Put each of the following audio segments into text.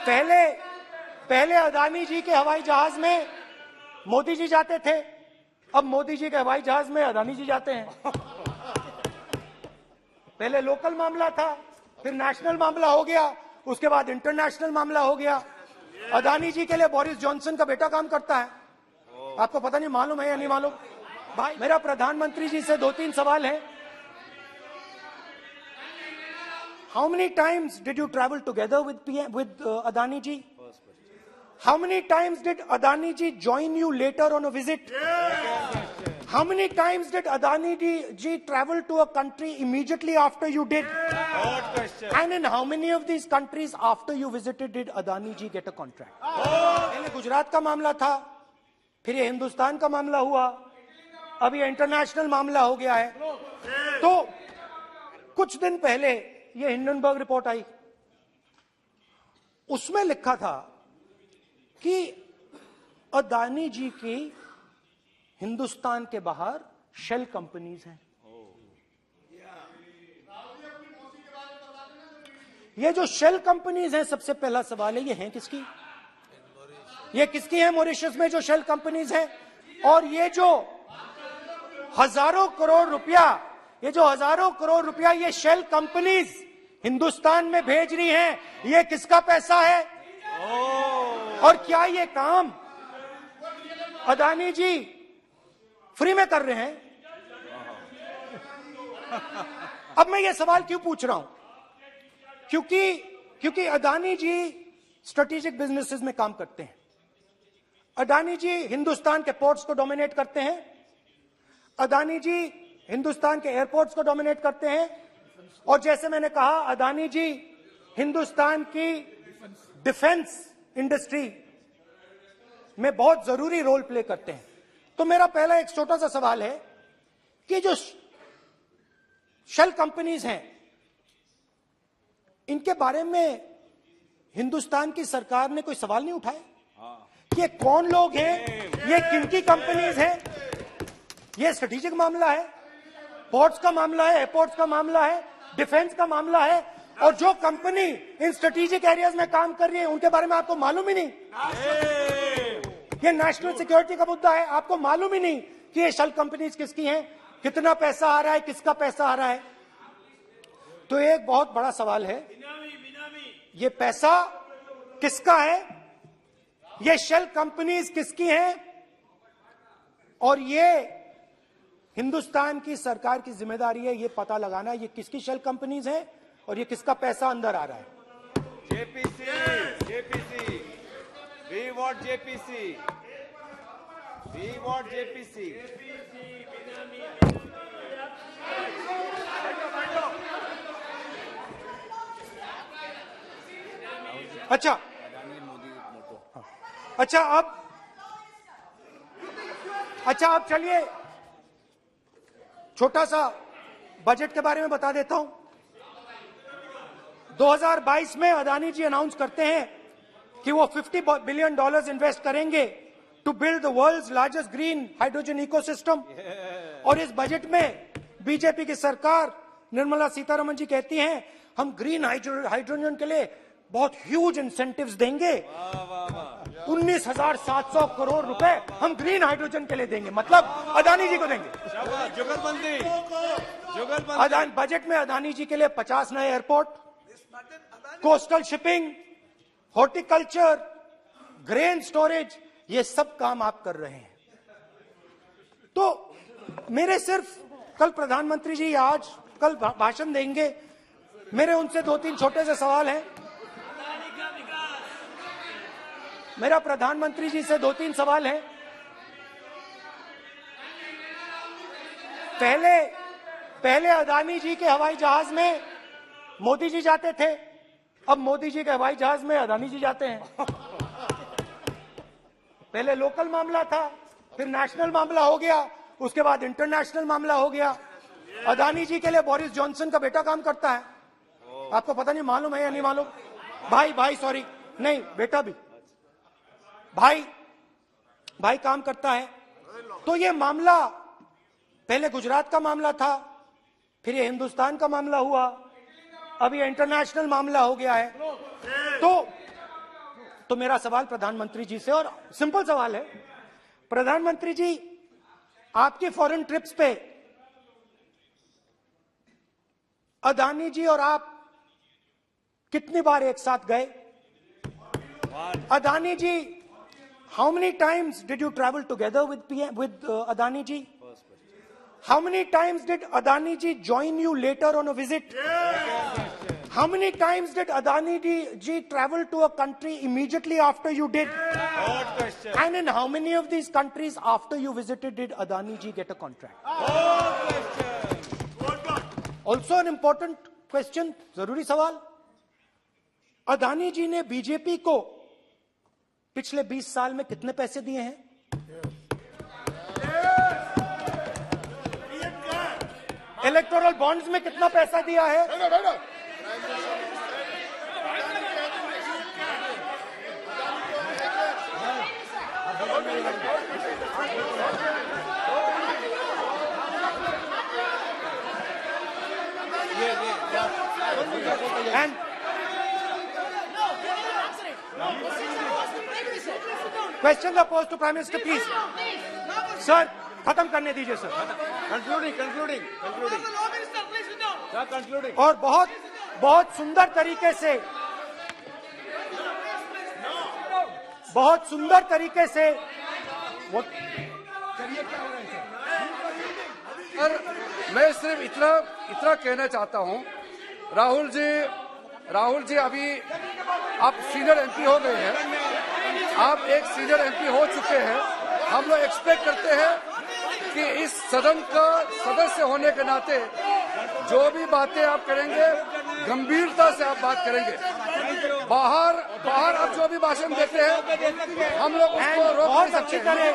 पहले अदानी जी के हवाई जहाज में मोदी जी जाते थे, अब मोदी जी के हवाई जहाज में अदानी जी जाते हैं। पहले लोकल मामला था, फिर नेशनल मामला हो गया, उसके बाद इंटरनेशनल मामला हो गया। अदानी जी के लिए बोरिस जॉनसन का बेटा काम करता है, आपको पता नहीं मालूम है या नहीं मालूम? भाई मेरा प्रधानमंत्री जी से 2-3 सवाल है। How many times did you travel together with Adani ji? How many times did Adani ji join you later on a visit? How many times did Adani ji travel to a country immediately after you did? And in how many of these countries after you visited did Adani ji get a contract? पहले गुजरात का मामला था, फिर ये हिंदुस्तान का मामला हुआ, अब ये इंटरनेशनल मामला हो गया है। तो कुछ दिन पहले ये हिंडनबर्ग रिपोर्ट आई, उसमें लिखा था कि अदानी जी की हिंदुस्तान के बाहर शेल कंपनीज हैं। ये जो शेल कंपनीज हैं, सबसे पहला सवाल है ये हैं किसकी? ये किसकी है मॉरिशस में जो शेल कंपनीज हैं? और ये जो हजारों करोड़ रुपया ये शेल कंपनीज हिंदुस्तान में भेज रही हैं, ये किसका पैसा है? और क्या ये काम अदानी जी फ्री में कर रहे हैं? अब मैं ये सवाल क्यों पूछ रहा हूं? क्योंकि अदानी जी स्ट्रेटेजिक बिजनेसेस में काम करते हैं। अदानी जी हिंदुस्तान के पोर्ट्स को डोमिनेट करते हैं, अदानी जी हिंदुस्तान के एयरपोर्ट्स को डोमिनेट करते हैं, और जैसे मैंने कहा अदानी जी हिंदुस्तान की डिफेंस इंडस्ट्री में बहुत जरूरी रोल प्ले करते हैं। तो मेरा पहला एक छोटा सा सवाल है कि जो शेल कंपनीज हैं, इनके बारे में हिंदुस्तान की सरकार ने कोई सवाल नहीं उठाया कि ये कौन लोग हैं, ये किनकी कंपनीज हैं? ये स्ट्रेटेजिक मामला है, पोर्ट्स का मामला है, एयरपोर्ट्स का मामला है, डिफेंस का मामला है, और जो कंपनी इन स्ट्रेटेजिक एरियाज में काम कर रही है उनके बारे में आपको मालूम ही नहीं। ये नेशनल सिक्योरिटी का मुद्दा है, आपको मालूम ही नहीं कि ये शेल कंपनीज किसकी हैं, कितना पैसा आ रहा है, किसका पैसा आ रहा है। तो एक बहुत बड़ा सवाल है, ये पैसा किसका है, ये शेल कंपनीज किसकी हैं, और ये हिंदुस्तान की सरकार की जिम्मेदारी है ये पता लगाना ये किसकी शेल कंपनीज हैं और ये किसका पैसा अंदर आ रहा है। JPC, we want JPC. अच्छा अब चलिए छोटा सा बजट के बारे में बता देता हूं। 2022 में अदानी जी अनाउंस करते हैं कि वो $50 बिलियन इन्वेस्ट करेंगे to build the world's largest green hydrogen ecosystem. और इस बजट में बीजेपी की सरकार निर्मला सीतारमण जी कहती हैं हम ग्रीन हाइड्रोजन के लिए बहुत ह्यूज इंसेंटिव्स देंगे, 19,700 करोड़ रुपए हम ग्रीन हाइड्रोजन के लिए देंगे, मतलब अदानी जी को देंगे। अदानी बजट में अदानी जी के लिए 50 नए airport, coastal shipping, horticulture, grain storage, ये सब काम आप कर रहे हैं। तो मेरे सिर्फ कल प्रधानमंत्री जी कल भाषण देंगे, मेरे उनसे 2-3 छोटे से सवाल हैं। मेरा प्रधानमंत्री जी से 2-3 सवाल हैं। पहले अदानी जी के हवाई जहाज में मोदी जी जाते थे, अब मोदी जी के हवाई जहाज में अदानी जी जाते हैं। पहले लोकल मामला था, फिर नेशनल मामला हो गया, उसके बाद इंटरनेशनल मामला हो गया। अदानी जी के लिए बोरिस जॉनसन का बेटा काम करता है, आपको पता नहीं मालूम है या नहीं मालूम? भाई सॉरी, नहीं बेटा भी, भाई काम करता है। तो ये मामला पहले गुजरात का मामला था, फिर ये हिंदुस्तान का मामला हुआ, अब ये इंटरनेशनल मामला हो गया है। तो मेरा सवाल प्रधानमंत्री जी से, और सिंपल सवाल है, प्रधानमंत्री जी आपकी फॉरेन ट्रिप्स पे अदानी जी और आप कितनी बार एक साथ गए? Adani ji, how many times did you travel together with Adani ji? How many times did Adani ji join you later on a visit? How many times did Adani ji travel to a country immediately after you did? Good question. And in how many of these countries after you visited did Adani ji get a contract? Good question. Also an important question, जरूरी सवाल, अदानी जी ने BJP को पिछले 20 साल में कितने पैसे दिए हैं? इलेक्टोरल बॉन्ड्स में कितना पैसा दिया है? And questions are posed to Prime Minister, please. Sir, खत्म करने दीजिए सर. Concluding. Sir, concluding. और बहुत सुंदर तरीके से सर, मैं सिर्फ इतना कहना चाहता हूं, राहुल जी अभी आप सीनियर एमपी हो गए हैं, आप एक सीनियर एमपी हो चुके हैं. हम लोग एक्सपेक्ट करते हैं कि इस सदन का सदस्य होने के नाते जो भी बातें आप करेंगे गंभीरता से आप बात करेंगे. बाहर आप जो भी भाषण देते हैं हम लोग उसको रोक नहीं सकते हैं.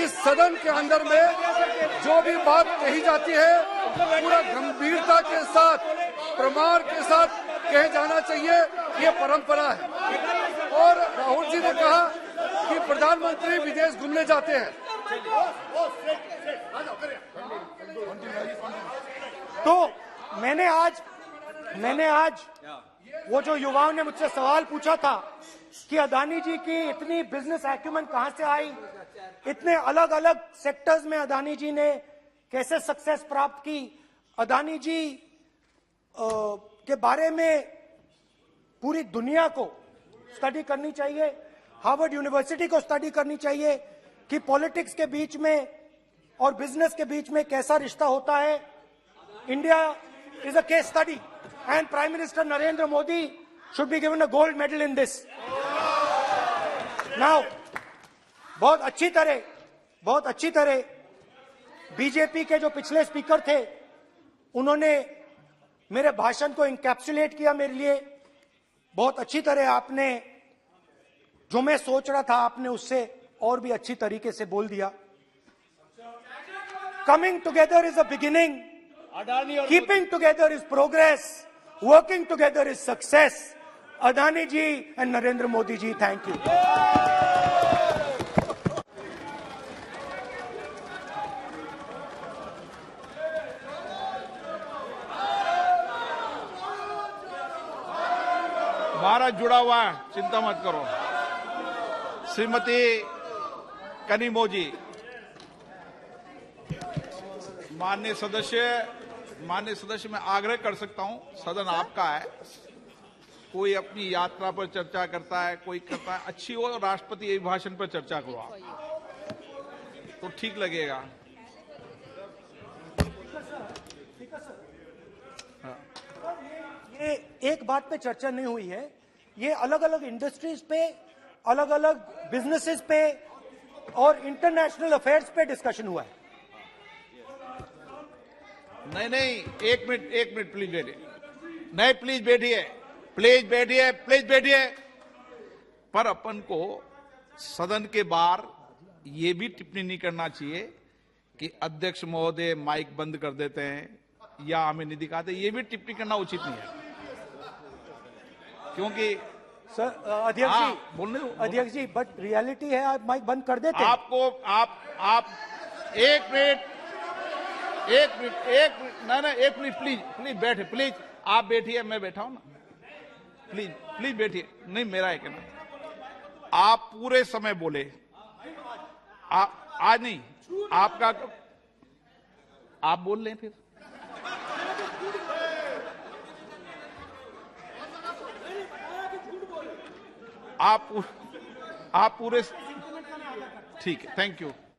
इस सदन के अंदर में जो भी बात कही जाती है पूरा गंभीरता के साथ, प्रमाण के साथ कहे जाना चाहिए. ये परंपरा है. और राहुल जी ने कहा कि प्रधानमंत्री विदेश घूमने जाते हैं. तो मैंने आज वो जो युवाओं ने मुझसे सवाल पूछा था कि अदानी जी की इतनी बिजनेस एक्यूमेंट कहां से आई, इतने अलग अलग सेक्टर्स में अदानी जी ने कैसे सक्सेस प्राप्त की, अदानी जी के बारे में पूरी दुनिया को स्टडी करनी चाहिए, हार्वर्ड यूनिवर्सिटी को स्टडी करनी चाहिए कि पॉलिटिक्स के बीच में और बिजनेस के बीच में कैसा रिश्ता होता है. India is a case study and prime minister Narendra Modi should be given a gold medal in this. Now बहुत अच्छी तरह बीजेपी के जो पिछले स्पीकर थे उन्होंने मेरे भाषण को इनकैप्सुलेट किया मेरे लिए. बहुत अच्छी तरह आपने जो मैं सोच रहा था आपने उससे और भी अच्छी तरीके से बोल दिया. Coming together is a beginning, keeping together is progress, working together is success. Adani ji and Narendra Modi ji, thank you. Bharat जुड़ा हुआ है, चिंता मत करो. श्रीमती कनिमोजी, माननीय सदस्य मैं आग्रह कर सकता हूं, सदन आपका है. कोई अपनी यात्रा पर चर्चा करता है, कोई करता है, अच्छी हो राष्ट्रपति अभिभाषण पर चर्चा करो आप, तो ठीक लगेगा. ये एक बात पे चर्चा नहीं हुई है, ये अलग अलग इंडस्ट्रीज पे, अलग अलग बिजनेसेस पे और इंटरनेशनल अफेयर्स पे डिस्कशन हुआ है. नहीं, एक मिनट प्लीज बैठिए. नहीं, प्लीज बैठिए. पर अपन को सदन के बाहर ये भी टिप्पणी नहीं करना चाहिए कि अध्यक्ष महोदय माइक बंद कर देते हैं या हमें नहीं दिखाते. ये भी टिप्पणी करना उचित नहीं है, क्योंकि सर अध्यक्ष जी बट रियलिटी है, आप माइक बंद कर देते हैं. आप एक मिनट नहीं, एक मिनट प्लीज बैठे, प्लीज आप बैठिए, मैं बैठा हूं ना. प्लीज प्लीज बैठिए। नहीं, मेरा है कहना, आप पूरे समय बोले, आज नहीं, आपका आप बोल लें फिर। आप पूरे, ठीक है, थैंक यू।